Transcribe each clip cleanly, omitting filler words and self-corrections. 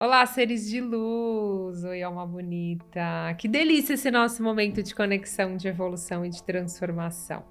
Olá, seres de luz! Oi, alma bonita! Que delícia esse nosso momento de conexão, de evolução e de transformação.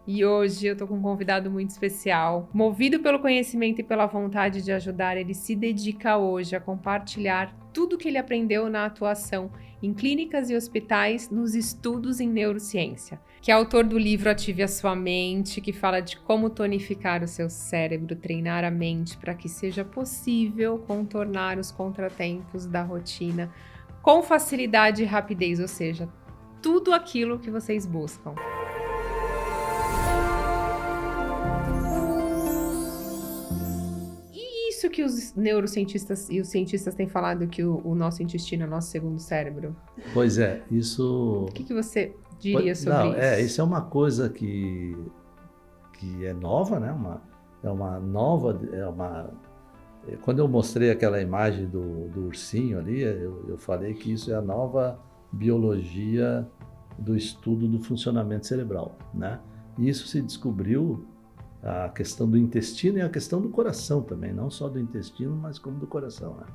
E hoje eu tô com um convidado muito especial. Movido pelo conhecimento e pela vontade de ajudar, ele se dedica hoje a compartilhar tudo que ele aprendeu na atuação em clínicas e hospitais nos estudos em neurociência, que é autor do livro Ative a Sua Mente, que fala de como tonificar o seu cérebro, treinar a mente para que seja possível contornar os contratempos da rotina com facilidade e rapidez, ou seja, tudo aquilo que vocês buscam. E isso que os neurocientistas e os cientistas têm falado que o nosso intestino é o nosso segundo cérebro? Pois é, isso... O que você diria sobre Não, isso? isso é uma coisa que é nova, né? É uma nova... Quando eu mostrei aquela imagem do ursinho ali, eu falei que isso é a nova biologia do estudo do funcionamento cerebral, né? E isso se descobriu a questão do intestino e a questão do coração também, não só do intestino, mas como do coração, né?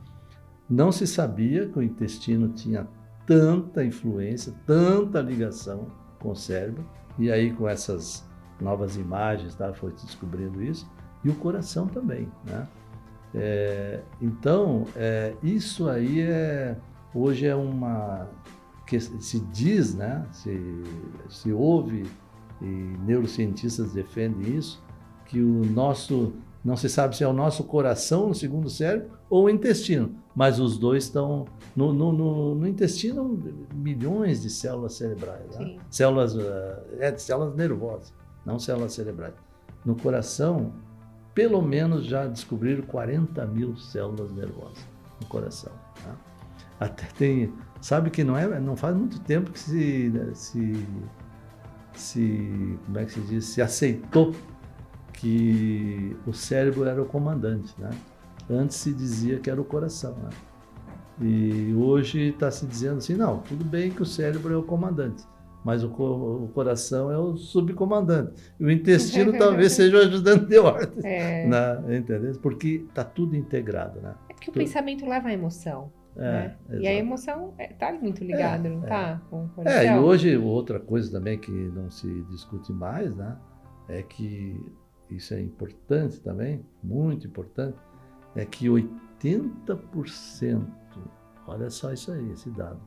Não se sabia que o intestino tinha tanta influência, tanta ligação com o cérebro, e aí com essas novas imagens, tá, foi se descobrindo isso, e o coração também, né? Então, isso aí hoje é uma que se diz, né? Se ouve, e neurocientistas defendem isso, que o nosso, não se sabe se é o nosso coração, no segundo cérebro, ou o intestino, mas os dois estão no intestino, milhões de células cerebrais, né? Células nervosas, não células cerebrais. No coração, pelo menos já descobriram 40 mil células nervosas no coração, né? Até tem, sabe que não faz muito tempo que como é que se diz, se aceitou que o cérebro era o comandante, né? Antes se dizia que era o coração, né? E hoje está se dizendo assim, não, tudo bem que o cérebro é o comandante, mas o coração é o subcomandante. E o intestino talvez seja o ajudante de ordem, né? Entendeu? Porque está tudo integrado, né? É porque o pensamento leva à emoção, né? E a emoção está muito ligada, não está? Com o coração. E hoje outra coisa também que não se discute mais, né? É que isso é importante também, muito importante, é que 80%, olha só isso aí, esse dado,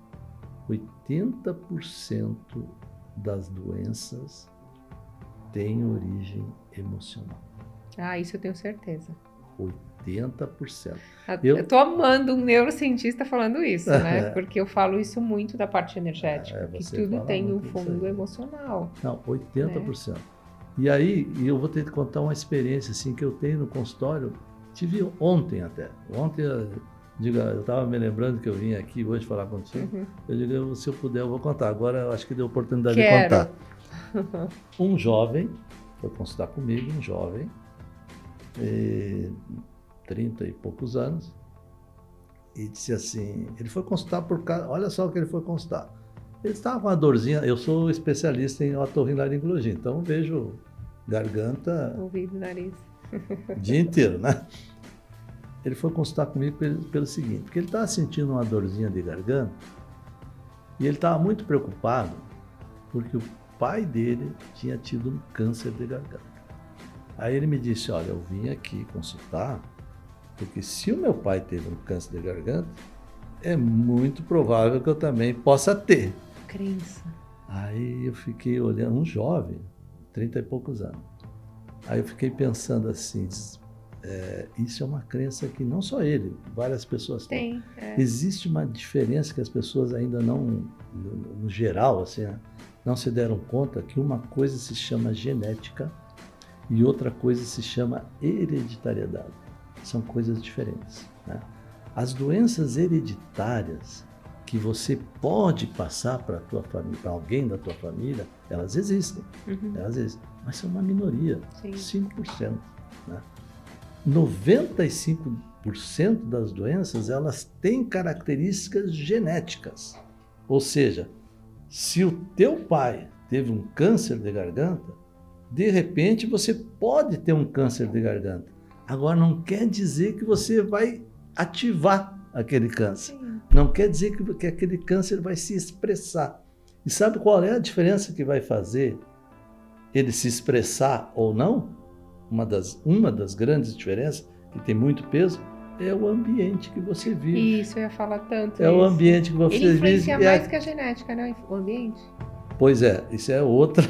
80% das doenças têm origem emocional. Ah, isso eu tenho certeza. 80%. Eu estou amando um neurocientista falando isso, né? Porque eu falo isso muito da parte energética, que tudo tem um fundo emocional. Não, 80%. Né? E aí, eu vou ter que contar uma experiência assim, que eu tenho no consultório, tive ontem até. Ontem, eu estava me lembrando que eu vim aqui hoje falar contigo. Eu digo, se eu puder, eu vou contar. Agora, eu acho que deu oportunidade de contar. Um jovem, foi consultar comigo, um jovem, 30 e poucos anos, e disse assim, ele foi consultar olha só o que ele foi consultar. Ele estava com uma dorzinha, eu sou especialista em otorrinolaringologia, então vejo garganta... ouvido, nariz. O dia inteiro, né? Ele foi consultar comigo pelo seguinte, porque ele estava sentindo uma dorzinha de garganta e ele estava muito preocupado porque o pai dele tinha tido um câncer de garganta. Aí ele me disse, olha, eu vim aqui consultar porque se o meu pai teve um câncer de garganta, é muito provável que eu também possa ter. Crença. Aí eu fiquei olhando, um jovem, 30 e poucos anos. Aí eu fiquei pensando assim, isso é uma crença que não só ele, várias pessoas têm. Existe uma diferença que as pessoas ainda não, no geral, assim, né, não se deram conta que uma coisa se chama genética e outra coisa se chama hereditariedade. São coisas diferentes, né? As doenças hereditárias que você pode passar para a tua família, para alguém da tua família, elas existem. Elas existem, mas são uma minoria, 5%. Né? 95% das doenças, elas têm características genéticas. Ou seja, se o teu pai teve um câncer de garganta, de repente você pode ter um câncer de garganta. Agora, não quer dizer que você vai ativar aquele câncer. Sim. Não quer dizer que aquele câncer vai se expressar. E sabe qual é a diferença que vai fazer ele se expressar ou não? Uma das grandes diferenças, que tem muito peso, é o ambiente que você vive. Isso, eu ia falar tanto. É o ambiente que você vive. Ele influencia mais que a genética, né? O ambiente. Pois é, isso é outra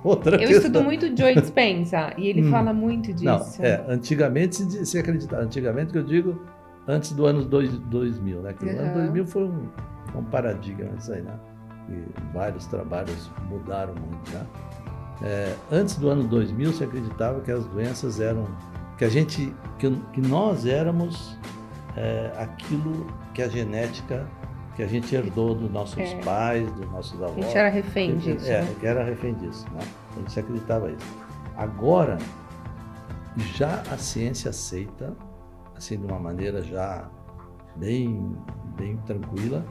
questão. Eu estudo muito Joe Dispenza e ele fala muito disso. Não, antigamente se acreditava. Antigamente, que eu digo, antes do ano 2000, né? Que o ano 2000 foi um paradigma isso aí, né? E vários trabalhos mudaram muito, né? Antes do ano 2000 se acreditava que as doenças eram que nós éramos aquilo que a genética que a gente herdou dos nossos pais, dos nossos avós. A gente era refém disso. Que era refém disso, né? A gente se acreditava isso. Agora já a ciência aceita, assim de uma maneira já bem tranquila,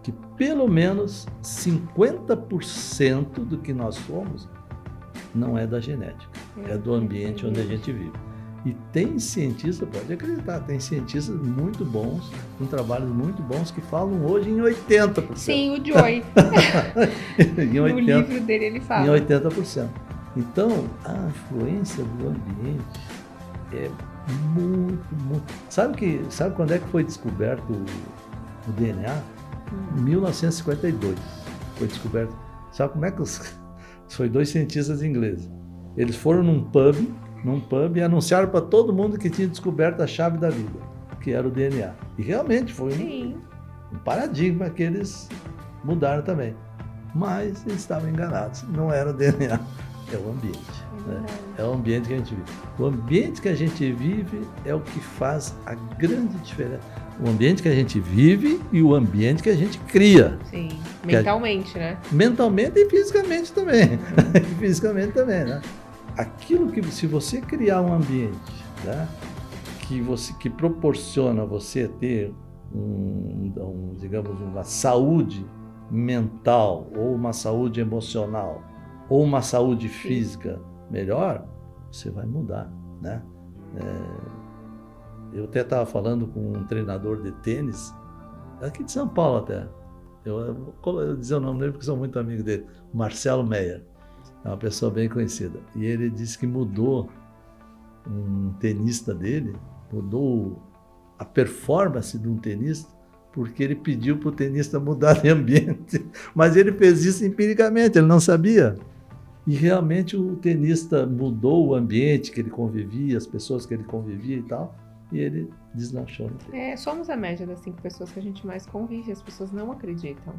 que pelo menos 50% do que nós somos não é da genética, é do ambiente onde a gente vive. E tem cientistas, pode acreditar, tem cientistas muito bons, com trabalhos muito bons, que falam hoje em 80%. Sim, o Joy. No livro dele ele fala. Em 80%. Então, a influência do ambiente é muito... Sabe quando é que foi descoberto o DNA? Em 1952 foi descoberto. Sabe como é que foi 2 cientistas ingleses. Eles foram num pub e anunciaram para todo mundo que tinha descoberto a chave da vida, que era o DNA. E realmente foi um paradigma que eles mudaram também. Mas eles estavam enganados. Não era o DNA, é o ambiente. É o ambiente que a gente vive. O ambiente que a gente vive é o que faz a grande diferença. O ambiente que a gente vive e o ambiente que a gente cria. Sim, mentalmente, né? Mentalmente e fisicamente também. Fisicamente também, né? Aquilo que, se você criar um ambiente, né, que proporciona você ter digamos, uma saúde mental, ou uma saúde emocional, ou uma saúde física melhor, você vai mudar, né? Eu até estava falando com um treinador de tênis, aqui de São Paulo até. Eu vou dizer o nome dele porque sou muito amigo dele, Marcelo Meyer. É uma pessoa bem conhecida. E ele disse que mudou um tenista dele, mudou a performance de um tenista, porque ele pediu para o tenista mudar de ambiente. Mas ele fez isso empiricamente, ele não sabia. E realmente o tenista mudou o ambiente que ele convivia, as pessoas que ele convivia e tal, e ele deslanchou no tênis. Somos a média das 5 pessoas que a gente mais convive, as pessoas não acreditam.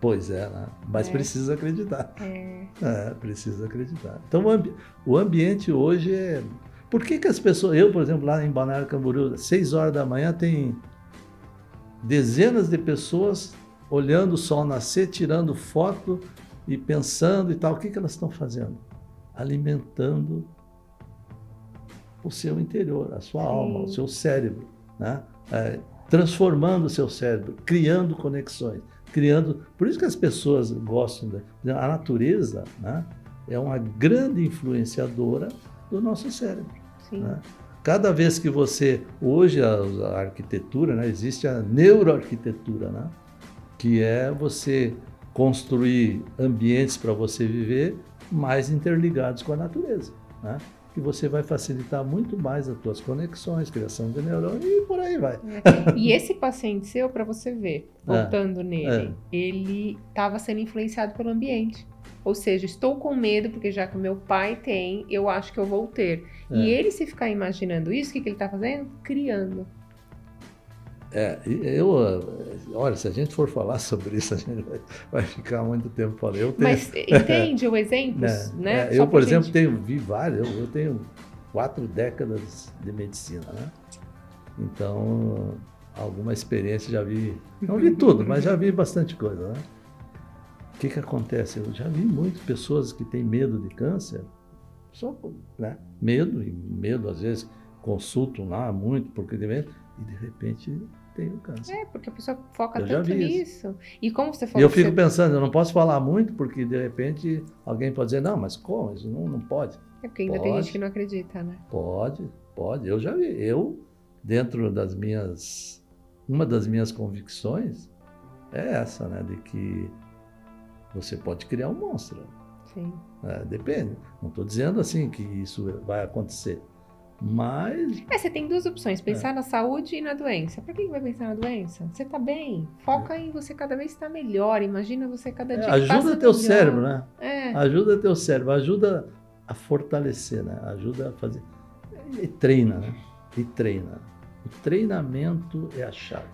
Pois é, né? Mas precisa acreditar. Precisa acreditar. Então, o ambiente hoje é... Por que as pessoas... Eu, por exemplo, lá em Balneário Camboriú, 6 horas da manhã, tem dezenas de pessoas olhando o sol nascer, tirando foto e pensando e tal. O que elas estão fazendo? Alimentando o seu interior, a sua alma, o seu cérebro, né? Transformando o seu cérebro, criando conexões. Por isso que as pessoas gostam a natureza, né, é uma grande influenciadora do nosso cérebro. Né? Cada vez que hoje a arquitetura, né, existe a neuroarquitetura, né, que é você construir ambientes para você viver mais interligados com a natureza, né? Que você vai facilitar muito mais as tuas conexões, criação de neurônios e por aí vai. E esse paciente seu, para você ver, voltando nele, ele estava sendo influenciado pelo ambiente. Ou seja, estou com medo, porque já que o meu pai tem, eu acho que eu vou ter. E ele, se ficar imaginando isso, o que ele está fazendo? Criando. Olha, se a gente for falar sobre isso, a gente vai ficar muito tempo falando. Mas entende o exemplo, né? Eu, por exemplo, vi vários, eu tenho 4 décadas de medicina, né? Então, alguma experiência já vi, não vi tudo, mas já vi bastante coisa, né? O que acontece? Eu já vi muitas pessoas que têm medo de câncer, só, né? Medo, às vezes, consultam lá muito, porque de medo, e de repente tem o câncer. Porque a pessoa foca tanto nisso. E como você falou... E eu fico pensando, eu não posso falar muito, porque de repente alguém pode dizer, não, mas como? Isso não pode. Porque ainda tem gente que não acredita, né? Pode. Eu já vi. Dentro das minhas uma das minhas convicções é essa, né? De que você pode criar um monstro. Sim. Depende. Não estou dizendo assim que isso vai acontecer. Mas... você tem duas opções, pensar na saúde e na doença. Para que vai pensar na doença? Você está bem, foca em você cada vez estar melhor, imagina você cada dia ajuda teu cérebro, né? É. Ajuda teu cérebro, ajuda a fortalecer, né? Ajuda a fazer... E treina, né? E treina. O treinamento é a chave,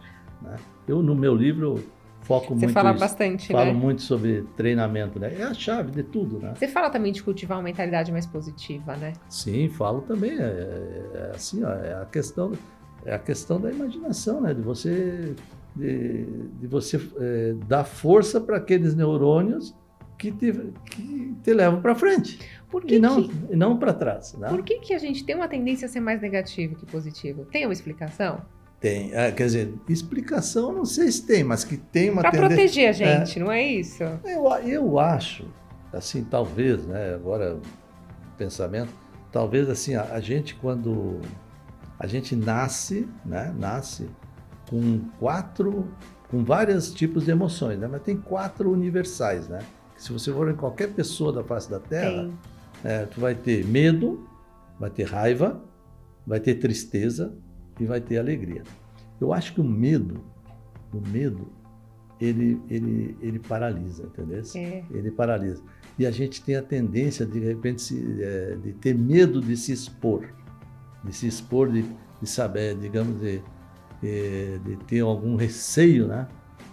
né? Eu, no meu livro, foco muito Você fala isso. bastante, Falo né? muito sobre treinamento, né? É a chave de tudo, né? Você fala também de cultivar uma mentalidade mais positiva, né? Sim, falo também. Assim, ó, é a questão da imaginação, né? De você dar força para aqueles neurônios que te levam para frente. E não para trás. Né? Por que a gente tem uma tendência a ser mais negativo que positivo? Tem uma explicação? Tem. Quer dizer, explicação não sei se tem, mas que tem uma tendência... Para proteger a gente, não é isso? Eu acho, assim, talvez, né? Agora, pensamento, talvez assim, a gente quando... A gente nasce, né? Nasce com vários tipos de emoções, né? Mas tem 4 universais, né? Que se você for em qualquer pessoa da face da Terra, tu vai ter medo, vai ter raiva, vai ter tristeza e vai ter alegria. Eu acho que o medo, ele paralisa, entendeu? Ele paralisa. E a gente tem a tendência, de repente, de ter medo de se expor, de saber, digamos, de ter algum receio, né?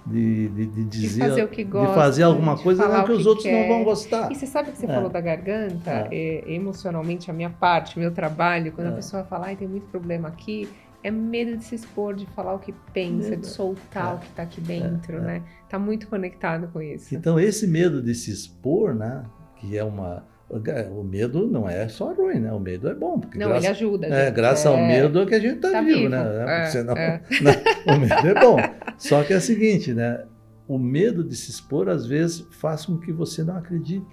De dizer, de fazer o que gosta, de fazer alguma coisa que os outros não vão gostar. E você sabe que você falou da garganta, emocionalmente, a minha parte, meu trabalho, quando a pessoa fala, tem muito problema aqui, é medo de se expor, de falar o que pensa, de soltar o que está aqui dentro, né? Está muito conectado com isso. Então, esse medo de se expor, né? Que é o medo não é só ruim, né? O medo é bom. Porque ele ajuda. Graças ao medo é que a gente está vivo, né? Porque senão, o medo é bom. Só que é o seguinte, né? O medo de se expor, às vezes, faz com que você não acredite.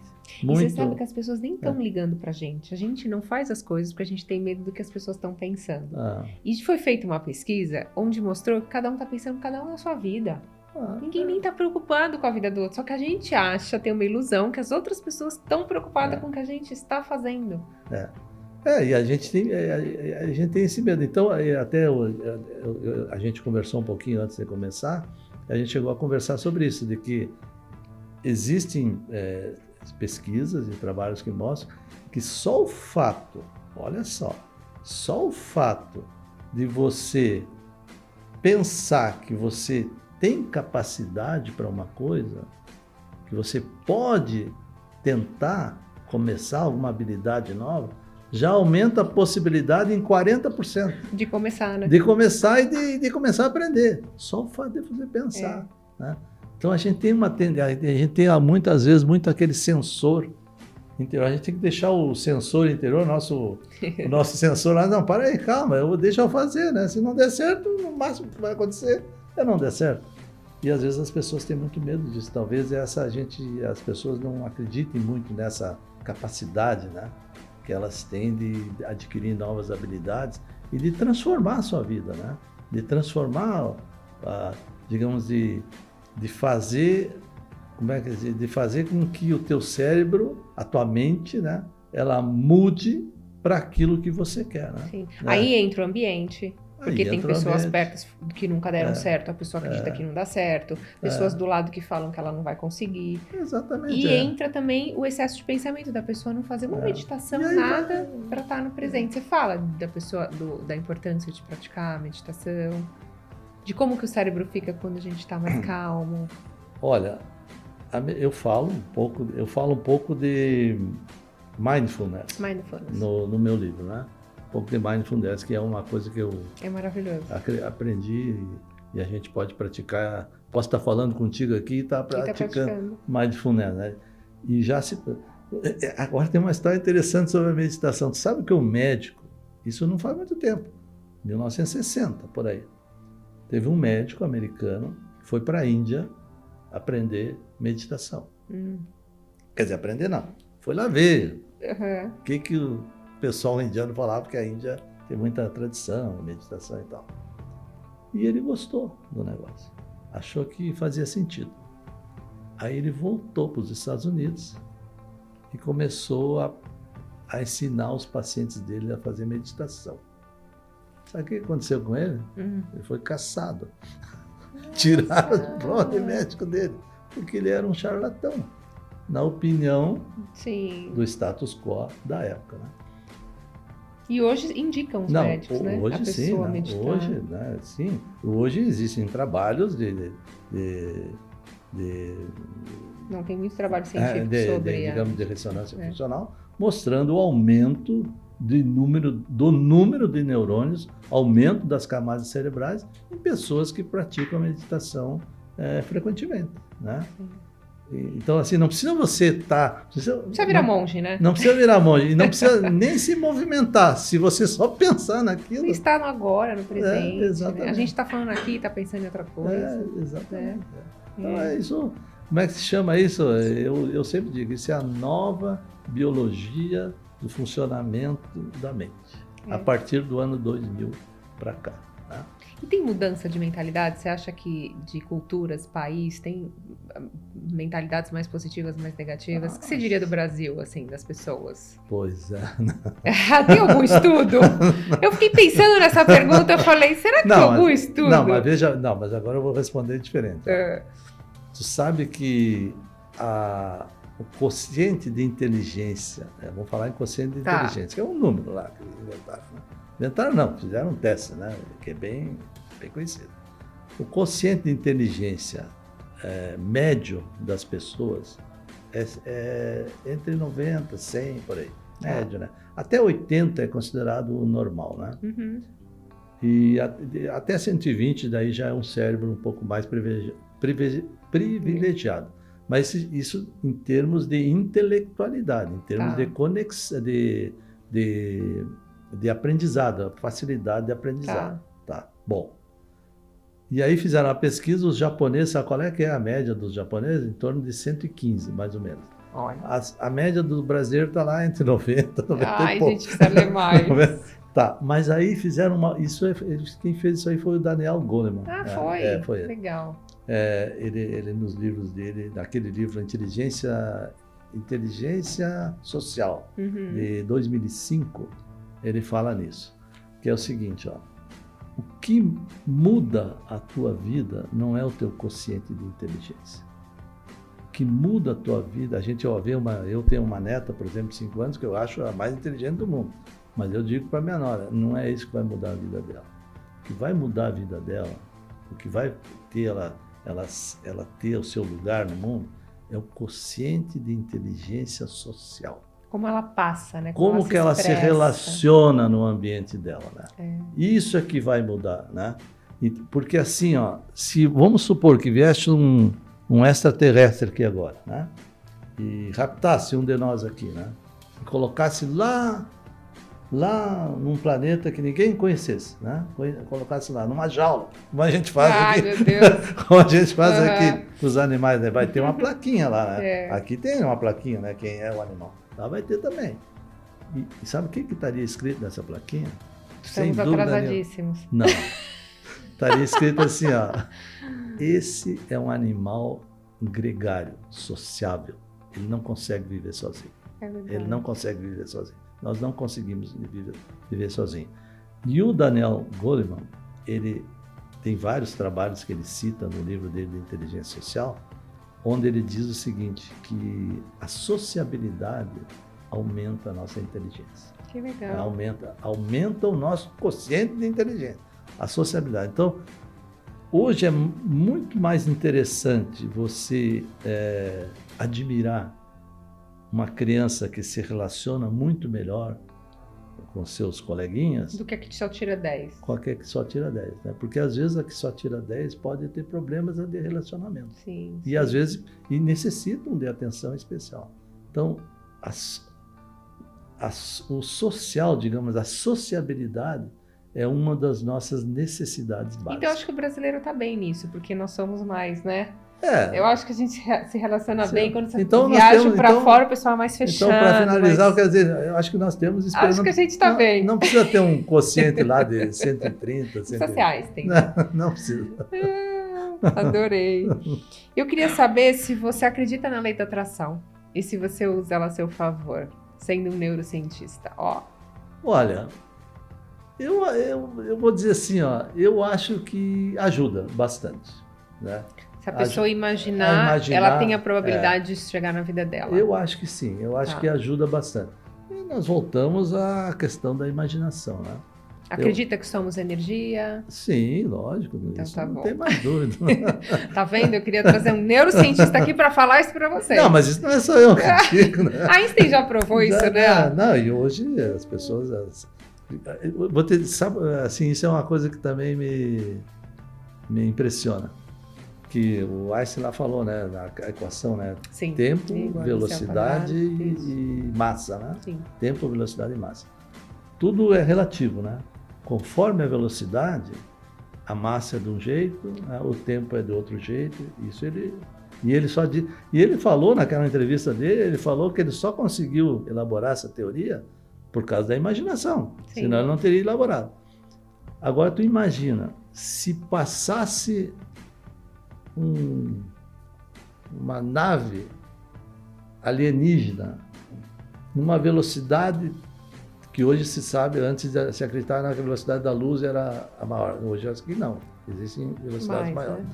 Muito. E você sabe que as pessoas nem estão ligando pra gente. A gente não faz as coisas porque a gente tem medo do que as pessoas estão pensando. E foi feita uma pesquisa onde mostrou que cada um está pensando, cada um na sua vida. Ninguém nem está preocupado com a vida do outro. Só que a gente acha, tem uma ilusão, que as outras pessoas estão preocupadas com o que a gente está fazendo. E a gente tem esse medo. Então, até a gente conversou um pouquinho antes de começar, a gente chegou a conversar sobre isso, de que existem pesquisas e trabalhos que mostram que só o fato, olha só o fato de você pensar que você tem capacidade para uma coisa, que você pode tentar começar alguma habilidade nova, já aumenta a possibilidade em 40%. De começar, né? De começar e de começar a aprender. Só o fato de você pensar. Né? Então a gente tem muitas vezes muito aquele sensor interior. A gente tem que deixar o sensor interior, o nosso sensor lá, não, para aí, calma, deixa eu fazer, né? Se não der certo, o máximo que vai acontecer é não der certo. E às vezes as pessoas têm muito medo disso. Talvez as pessoas não acreditem muito nessa capacidade, né? Que elas têm de adquirir novas habilidades e de transformar a sua vida, né? De transformar, digamos, de fazer, de fazer com que o teu cérebro, a tua mente, né? Ela mude para aquilo que você quer, né? Sim. Aí entra o ambiente. Porque tem pessoas perto que nunca deram certo, a pessoa acredita que não dá certo, pessoas do lado que falam que ela não vai conseguir. Exatamente. E entra também o excesso de pensamento da pessoa não fazer uma meditação, nada para estar no presente. Você fala da pessoa, da importância de praticar a meditação, de como que o cérebro fica quando a gente está mais calmo. Olha, eu falo um pouco de mindfulness. No meu livro, né? Um pouco de mindfulness, que é uma coisa que eu aprendi e a gente pode praticar. Posso estar falando contigo aqui e estar praticando mindfulness, né? E agora tem uma história interessante sobre a meditação. Tu sabe que o médico, isso não faz muito tempo, 1960, por aí, teve um médico americano que foi para a Índia aprender meditação. Quer dizer, aprender não, foi lá ver o que o pessoal indiano falava, porque a Índia tem muita tradição, meditação e tal. E ele gostou do negócio, achou que fazia sentido. Aí ele voltou para os Estados Unidos e começou a ensinar os pacientes dele a fazer meditação. Sabe o que aconteceu com ele? Ele foi caçado. Tiraram o plano médico dele, porque ele era um charlatão, na opinião do status quo da época, né? E hoje indicam os médicos, né? Hoje a pessoa meditar. Hoje, né? Sim. Hoje existem trabalhos Não, tem muitos trabalhos científicos sobre digamos, de ressonância funcional, mostrando o aumento do número de neurônios, aumento das camadas cerebrais em pessoas que praticam a meditação frequentemente, né? Então, assim, não precisa você estar... Não precisa virar monge, né? Não precisa virar monge, e não precisa nem se movimentar, se você só pensar naquilo... Você está no agora, no presente. Exatamente. Né? A gente está falando aqui, está pensando em outra coisa. Exatamente. Então, isso... Como é que se chama isso? Eu sempre digo, isso é a nova biologia do funcionamento da mente, a partir do ano 2000 para cá. Tá? E tem mudança de mentalidade? Você acha que de culturas, país, tem mentalidades mais positivas, mais negativas? O que você diria do Brasil, assim, das pessoas? Pois é. Tem algum estudo? Eu fiquei pensando nessa pergunta, eu falei, será que tem algum estudo? Mas agora eu vou responder diferente. Tu sabe que o quociente de inteligência, vamos falar em quociente de inteligência, que é um número lá que eles inventaram. Né? Inventaram não, fizeram um teste, né? Que é bem conhecido. O quociente de inteligência médio das pessoas é entre 90 e 100, por aí. Médio, né? Até 80 é considerado o normal, né? Uhum. E até 120 daí já é um cérebro um pouco mais privilegiado. Mas isso em termos de intelectualidade, em termos de conexão, de aprendizado, facilidade de aprendizado. Tá. Bom. E aí fizeram a pesquisa, os japoneses, sabe qual é que é a média dos japoneses? Em torno de 115, mais ou menos. A média do brasileiro está lá entre 90 e 90 e pouco. Gente, precisa ler mais. Tá, mas aí fizeram quem fez isso aí foi o Daniel Goleman. Foi ele. Legal. Ele nos livros dele, naquele livro Inteligência Social, de 2005, ele fala nisso, que é o seguinte, ó, o que muda a tua vida não é o teu quociente de inteligência. O que muda a tua vida, eu tenho uma neta, por exemplo, de 5 anos, que eu acho a mais inteligente do mundo, mas eu digo para minha nora, não é isso que vai mudar a vida dela. O que vai mudar a vida dela, o que vai ter ela ter o seu lugar no mundo, é o quociente de inteligência social. Como ela passa, né? Como que ela se relaciona no ambiente dela, né? Isso é que vai mudar, né? Porque assim, ó, se vamos supor que viesse um extraterrestre aqui agora, né? E raptasse um de nós aqui, né? E colocasse lá num planeta que ninguém conhecesse, né? Colocasse lá, numa jaula, como a gente faz aqui. Meu Deus. Como a gente faz aqui com os animais, né? Vai ter uma plaquinha lá, né? Aqui tem uma plaquinha, né? Quem é o animal. Lá vai ter também. E sabe o que estaria escrito nessa plaquinha? Estamos atrasadíssimos. Não. Estaria escrito assim, ó. Esse é um animal gregário, sociável. Ele não consegue viver sozinho. Ele não consegue viver sozinho. Nós não conseguimos viver sozinho. E o Daniel Goleman, ele tem vários trabalhos que ele cita no livro dele de Inteligência Social, onde ele diz o seguinte, que a sociabilidade aumenta a nossa inteligência. Que legal. Aumenta o nosso quociente de inteligência, a sociabilidade. Então, hoje é muito mais interessante você admirar uma criança que se relaciona muito melhor com seus coleguinhas... Do que a que só tira 10. Qualquer que só tira 10, né? Porque às vezes a que só tira 10 pode ter problemas de relacionamento. Sim. E às vezes necessitam de atenção especial. Então, o social, digamos, a sociabilidade é uma das nossas necessidades básicas. Então, acho que o brasileiro está bem nisso, porque nós somos mais, né? Eu acho que a gente se relaciona bem quando você viaja para fora, o pessoal é mais fechado. Então, para finalizar, quer dizer, eu acho que nós temos esperança. Acho que a gente está bem. Não precisa ter um quociente lá de 130, 130. Sociais tem. Não precisa. Adorei. Eu queria saber se você acredita na lei da atração e se você usa ela a seu favor, sendo um neurocientista. Olha, eu vou dizer assim, eu acho que ajuda bastante, né? Se a pessoa imaginar, ela tem a probabilidade de chegar na vida dela. Eu acho que sim, eu acho que ajuda bastante. E nós voltamos à questão da imaginação, né? Acredita que somos energia? Sim, lógico. Então isso tá não bom. tem mais dúvida. Tá vendo? Eu queria trazer um neurocientista aqui para falar isso para vocês. Não, mas isso não é só eu que digo, né? Einstein já provou isso, né? Não, e hoje as pessoas... sabe, assim, isso é uma coisa que também me impressiona. Que o Einstein lá falou, né? Na equação, né? Sim. Tempo, velocidade e massa, né? Sim. Tempo, velocidade e massa. Tudo é relativo, né? Conforme a velocidade, a massa é de um jeito, né? O tempo é de outro jeito. E ele falou naquela entrevista dele, ele falou que ele só conseguiu elaborar essa teoria por causa da imaginação. Sim. Senão ele não teria elaborado. Agora tu imagina, se passasse uma nave alienígena numa velocidade que hoje se sabe, antes de se acreditar na velocidade da luz era a maior. Hoje acho que não, existem velocidades maiores.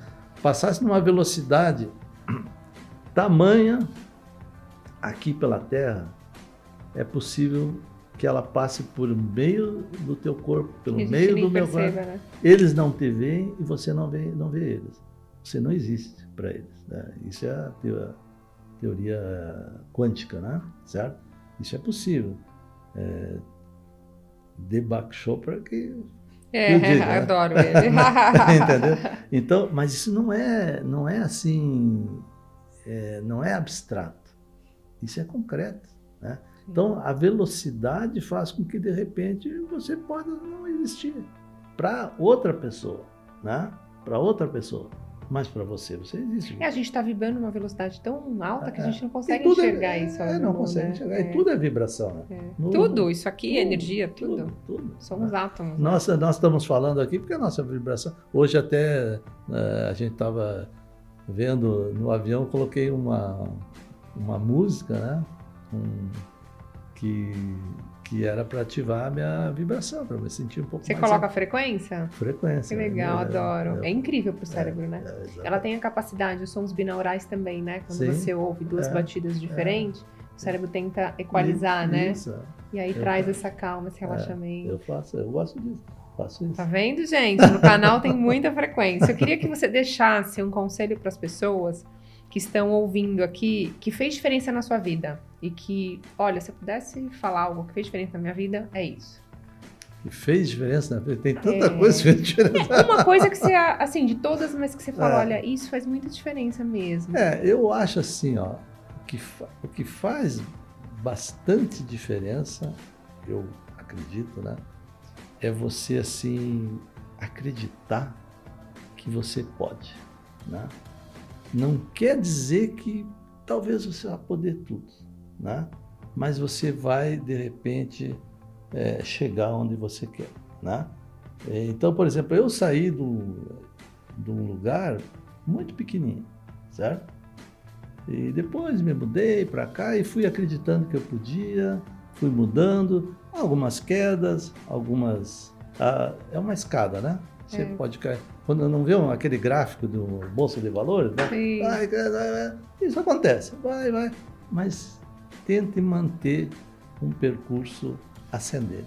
Passasse numa velocidade tamanha aqui pela Terra, é possível que ela passe por meio do teu corpo, pelo meio do meu corpo. Né? Eles não te veem e você não vê eles. Você não existe para eles. Né? Isso é a teoria quântica, né? Certo? Isso é possível. Deepak Chopra que diz, né? Adoro ele. Entendeu? Então, mas isso não é assim, não é abstrato. Isso é concreto, né? Então, a velocidade faz com que, de repente, você possa não existir para outra pessoa, né? Para outra pessoa. Mas para você existe. A gente está vibrando numa velocidade tão alta que a gente não consegue enxergar isso. Não consegue enxergar. E tudo é vibração, né? Tudo, isso aqui é energia, tudo. Somos átomos. Nós estamos falando aqui porque a nossa vibração... Hoje até a gente estava vendo no avião, coloquei uma música, né? Que era para ativar a minha vibração, para me sentir um pouco mais... Você coloca a frequência? Frequência. Que legal, adoro. É incrível para o cérebro, né? Ela tem a capacidade, os sons binaurais também, né? Quando você ouve duas batidas diferentes, o cérebro tenta equalizar, né? E aí traz essa calma, esse relaxamento. Eu gosto disso. Faço isso. Tá vendo, gente? No canal tem muita frequência. Eu queria que você deixasse um conselho para as pessoas que estão ouvindo aqui, que fez diferença na sua vida. E que, olha, se eu pudesse falar algo que fez diferença na minha vida, é isso. Que fez diferença na vida? Tem tanta coisa que fez diferença. Uma coisa que você, assim, de todas, mas que você fala, olha, isso faz muita diferença mesmo. Eu acho assim, ó, o que faz bastante diferença, eu acredito, né? É você, assim, acreditar que você pode, né? Não quer dizer que talvez você vá poder tudo, né? Mas você vai, de repente, chegar onde você quer, né? Então, por exemplo, eu saí de um lugar muito pequenininho, certo? E depois me mudei para cá e fui acreditando que eu podia, fui mudando, algumas quedas, algumas... é uma escada, né? Você pode cair. Quando não vê aquele gráfico do Bolsa de Valores, né? Isso acontece, vai. Mas tente manter um percurso ascendente.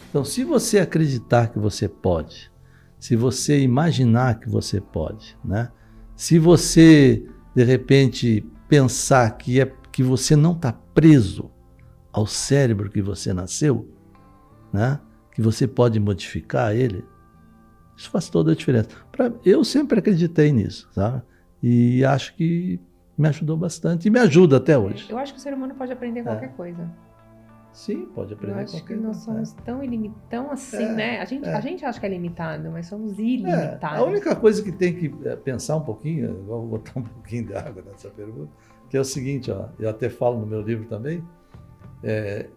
Então, se você acreditar que você pode, se você imaginar que você pode, né? Se você, de repente, pensar que você não está preso ao cérebro que você nasceu, né? Que você pode modificar ele, isso faz toda a diferença. Eu sempre acreditei nisso, sabe? E acho que me ajudou bastante e me ajuda até hoje. Eu acho que o ser humano pode aprender qualquer coisa. Sim, pode aprender qualquer coisa. Eu acho que nós somos tão ilimitados assim, né? A gente acha que é limitado, mas somos ilimitados. A única coisa que tem que pensar um pouquinho, eu vou botar um pouquinho de água nessa pergunta, que é o seguinte, ó, eu até falo no meu livro também,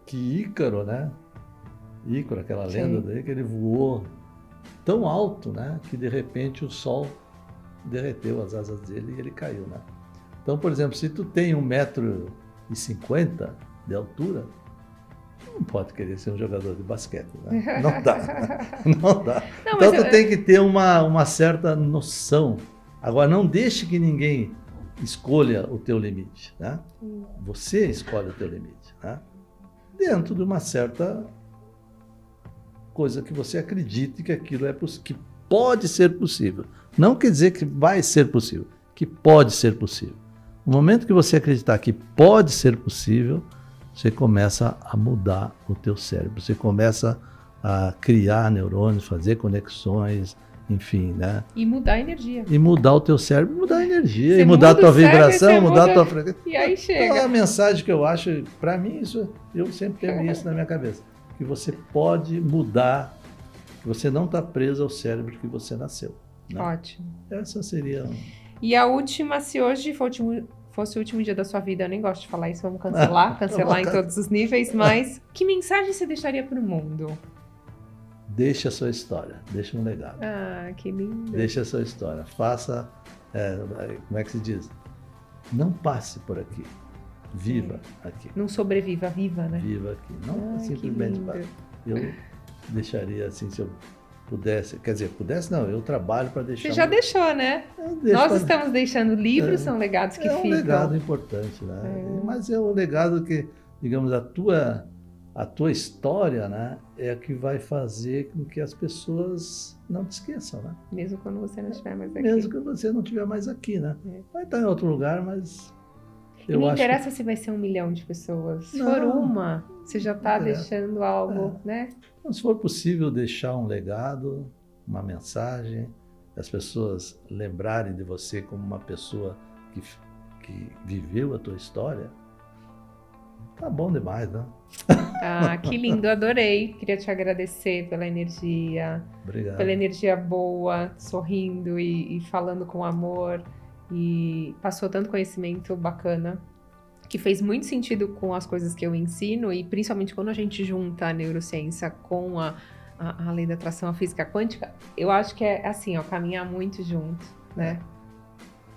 que Ícaro, né? Ícaro, aquela lenda daí, que ele voou tão alto, né? Que de repente o sol derreteu as asas dele e ele caiu, né? Então, por exemplo, se tu tem 1,50 m de altura, não pode querer ser um jogador de basquete, né? Não dá, não dá. Não, então tu tem que ter uma certa noção. Agora, não deixe que ninguém escolha o teu limite, né? Você escolhe o teu limite, né? Dentro de uma certa coisa que você acredite que aquilo que pode ser possível. Não quer dizer que vai ser possível, que pode ser possível. No momento que você acreditar que pode ser possível, você começa a mudar o teu cérebro. Você começa a criar neurônios, fazer conexões, enfim, né? E mudar a energia. E mudar o teu cérebro, mudar a energia. Você e mudar a tua vibração, mudar a tua frequência. E aí chega. Então, a mensagem que eu acho, para mim, eu sempre tenho isso na minha cabeça. Que você pode mudar, que você não está preso ao cérebro que você nasceu. Né? Ótimo. Essa seria... E a última, se hoje fosse o último dia da sua vida, eu nem gosto de falar isso, vamos cancelar em todos os níveis, mas que mensagem você deixaria para o mundo? Deixe a sua história, deixe um legado. Ah, que lindo. Deixe a sua história, faça, como é que se diz? Não passe por aqui, viva aqui. Não sobreviva, viva, né? Viva aqui, não simplesmente passe. Eu deixaria assim, se eu pudesse, quer dizer, não, eu trabalho para deixar... Você já deixou, né? Nós estamos deixando livros, são legados que ficam. É um legado importante, né? Mas é um legado que, digamos, a tua história, né, é a que vai fazer com que as pessoas não te esqueçam, né? Mesmo quando você não estiver mais aqui. Mesmo que você não estiver mais aqui, né? Vai estar em outro lugar, mas... Não interessa se vai ser 1 milhão de pessoas. Se for uma, você já está deixando algo, né? Então, se for possível deixar um legado, uma mensagem, as pessoas lembrarem de você como uma pessoa que viveu a tua história, tá bom demais, né? Ah, que lindo, adorei. Queria te agradecer pela energia. Obrigado. Pela energia boa, sorrindo e falando com amor. E passou tanto conhecimento bacana, que fez muito sentido com as coisas que eu ensino, e principalmente quando a gente junta a neurociência com a lei da atração, a física quântica, eu acho que é assim, ó, caminhar muito junto, né?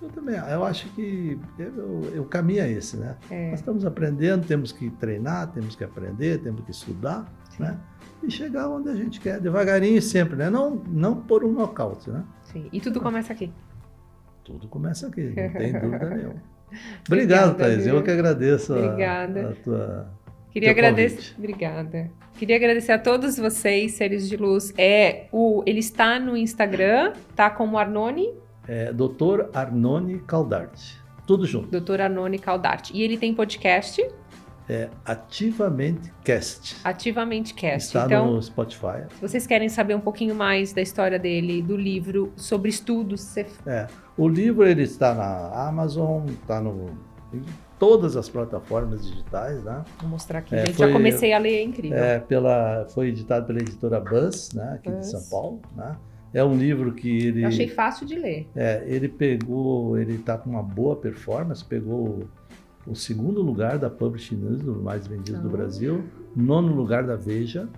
Eu também, eu acho que o caminho é esse, né? Nós estamos aprendendo, temos que treinar, temos que aprender, temos que estudar, né? E chegar onde a gente quer, devagarinho sempre, né? Não por um nocaute, né? Sim, e tudo começa aqui. Tudo começa aqui, não tem dúvida nenhuma. Obrigado, Thaís. Eu que agradeço a tua... Queria agradecer. Obrigada. Queria agradecer a todos vocês, seres de luz. Ele está no Instagram, tá como Arnone? Dr. Arnone Caldarte. Tudo junto. Dr. Arnone Caldarte. E ele tem podcast? Ativamente Cast. Ativamente Cast. Está então, no Spotify. Se vocês querem saber um pouquinho mais da história dele, do livro, sobre estudos... O livro ele está na Amazon, está em todas as plataformas digitais, né? Vou mostrar aqui, gente. Já comecei a ler, é incrível. Foi editado pela editora Buzz, né? Aqui de São Paulo, né? É um livro que ele... Eu achei fácil de ler. Ele está com uma boa performance, pegou o 2º lugar da Publishing News, do mais vendido do Brasil, 9º lugar da Veja,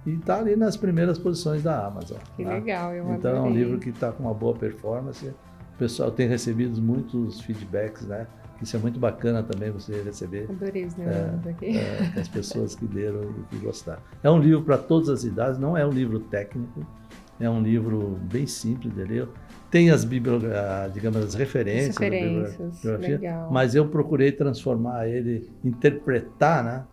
e está ali nas primeiras posições da Amazon. Que legal, eu adorei. Então é um livro que está com uma boa performance. O pessoal tem recebido muitos feedbacks, né? Isso é muito bacana também você receber. Adorei os neurônios aqui. As pessoas que leram e que gostaram. É um livro para todas as idades, não é um livro técnico, é um livro bem simples de ler. Tem as referências, legal. Mas eu procurei transformar ele, interpretar, né,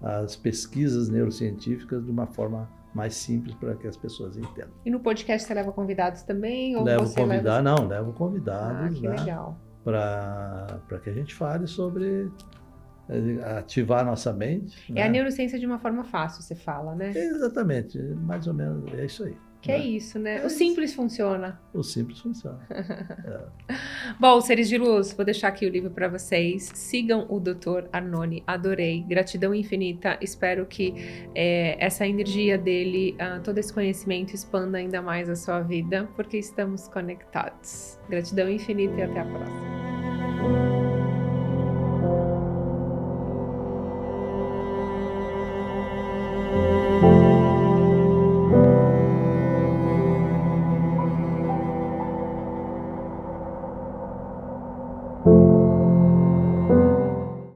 as pesquisas neurocientíficas de uma forma mais simples para que as pessoas entendam. E no podcast você leva convidados também? Ou levo convidados, convidados, que legal. Para que a gente fale sobre ativar a nossa mente. A neurociência de uma forma fácil, você fala, né? Exatamente, mais ou menos é isso aí. Que é isso, né? O simples funciona. O simples funciona. Bom, seres de luz, vou deixar aqui o livro para vocês. Sigam o Dr. Arnone, adorei, gratidão infinita. Espero que essa energia dele, todo esse conhecimento expanda ainda mais a sua vida, porque estamos conectados. Gratidão infinita e até a próxima.